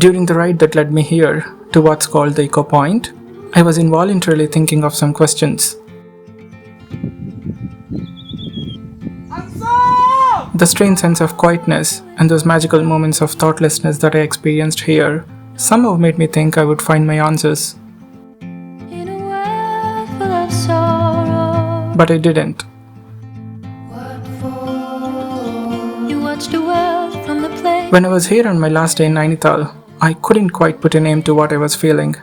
During the ride that led me here, to what's called the Eco Point, I was involuntarily thinking of some questions. The strange sense of quietness and those magical moments of thoughtlessness that I experienced here somehow made me think I would find my answers. In a world full of sorrow, But I didn't. you watched the world from the plane. When I was here on my last day in Nainital, I couldn't quite put a name to what I was feeling.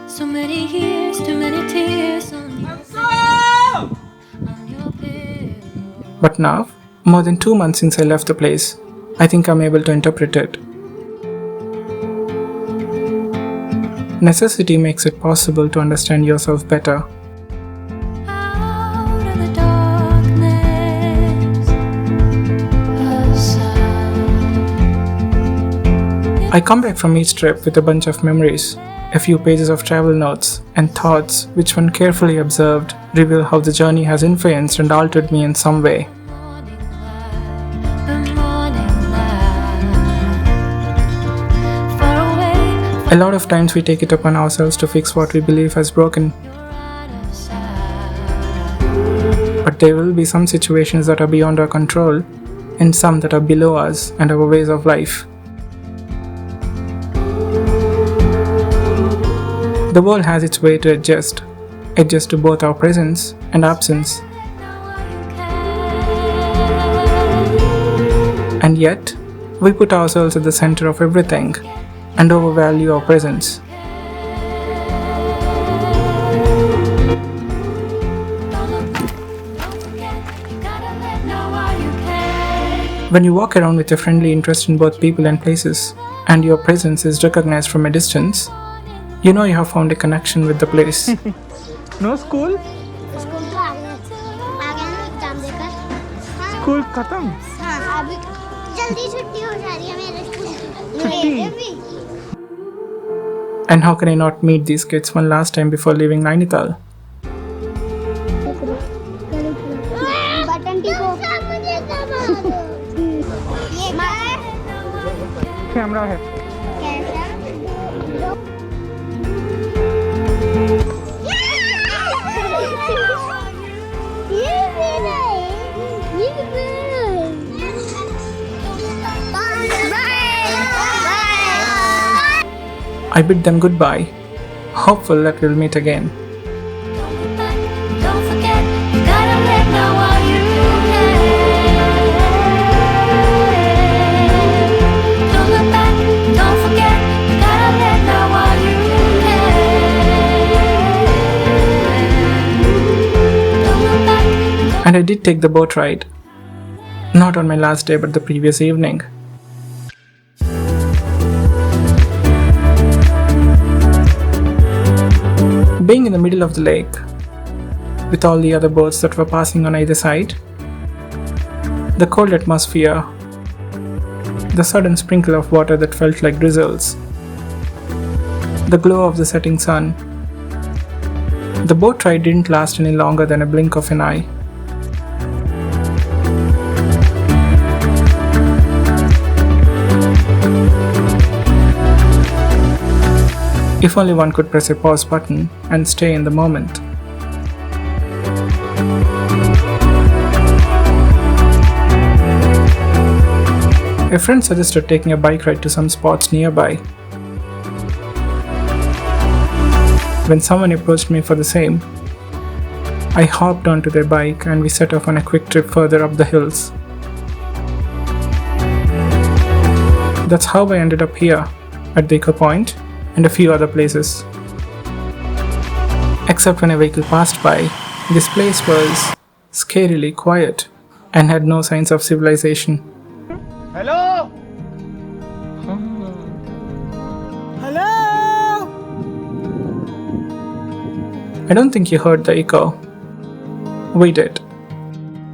So many years, too many tears on your pillow. But now, more than 2 months since I left the place, I think I'm able to interpret it. Necessity makes it possible to understand yourself better. Out of the darkness, aside. I come back from each trip with a bunch of memories, a few pages of travel notes, and thoughts which, when carefully observed, reveal how the journey has influenced and altered me in some way. The morning light, far away, A lot of times we take it upon ourselves to fix what we believe has broken, out of sight. but there will be some situations that are beyond our control and some that are below us and our ways of life. The world has its way to adjust to both our presence and absence, and yet we put ourselves at the center of everything and overvalue our presence. When you walk around with a friendly interest in both people and places, and your presence is recognized from a distance, you know you have found a connection with the place. No school? School तो आ गया ना exam देकर School khatam. हाँ अभी जल्दी छुट्टी हो जा रही है मेरे स्कूल छुट्टी? मेरे भी And how can I not meet these kids one last time before leaving Nainital? Button टिको मुझे दबा दो ये Camera है. कैसा ये मेरा है ये मेरा है I bid them goodbye, hopeful that we'll meet again. Don't forget, you gotta let know while you can. Don't look back, don't forget, you gotta let know while you can. Don't look back, And I did take the boat ride. Not on my last day but the previous evening. Being in the middle of the lake, with all the other boats that were passing on either side, the cold atmosphere, the sudden sprinkle of water that felt like drizzles, the glow of the setting sun. The boat ride didn't last any longer than a blink of an eye. If only one could press a pause button and stay in the moment. A friend suggested taking a bike ride to some spots nearby. When someone approached me for the same, I hopped onto their bike and we set off on a quick trip further up the hills. That's how I ended up here, at the Eco Point and a few other places. Except when a vehicle passed by, this place was scarily quiet and had no signs of civilization. Hello? Hello? I don't think you heard the echo. We did.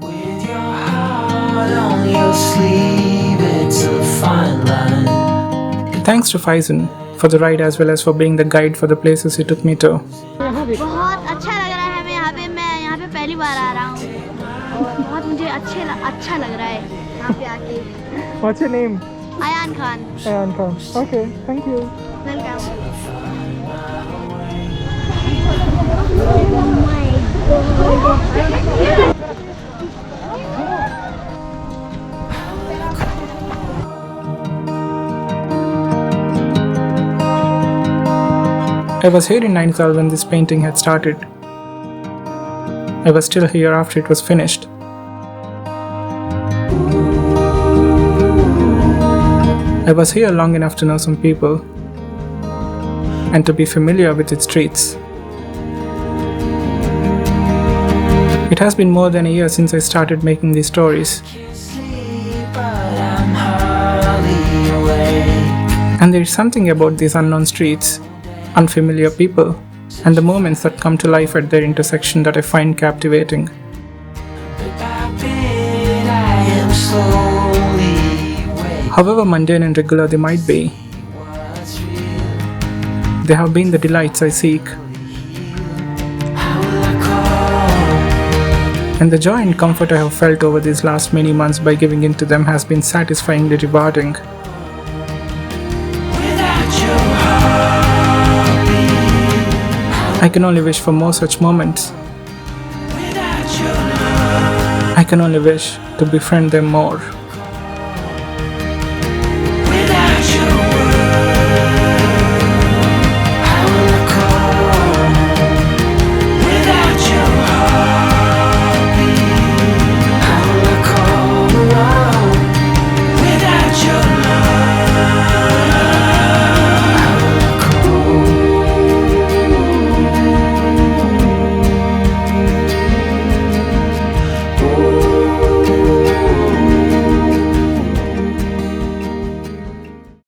With your heart on your sleeve, it's a fine line. Thanks to Faizan for the ride as well as for being the guide for the places he took me to. बहुत अच्छा लग रहा है मैं यहाँ पे पहली बार आ रहा हूँ और बहुत मुझे अच्छा लग रहा है यहाँ पे आके What's your name? Ayan Khan. Ayan Khan. Okay, thank you. Welcome. I was here in Nainital when this painting had started. I was still here after it was finished. I was here long enough to know some people and to be familiar with its streets. It has been more than a year since I started making these stories, and there is something about these unknown streets, unfamiliar people, and the moments that come to life at their intersection that I find captivating. However mundane and regular they might be, they have been the delights I seek. And the joy and comfort I have felt over these last many months by giving into them has been satisfyingly rewarding. I can only wish for more such moments. I can only wish to befriend them more.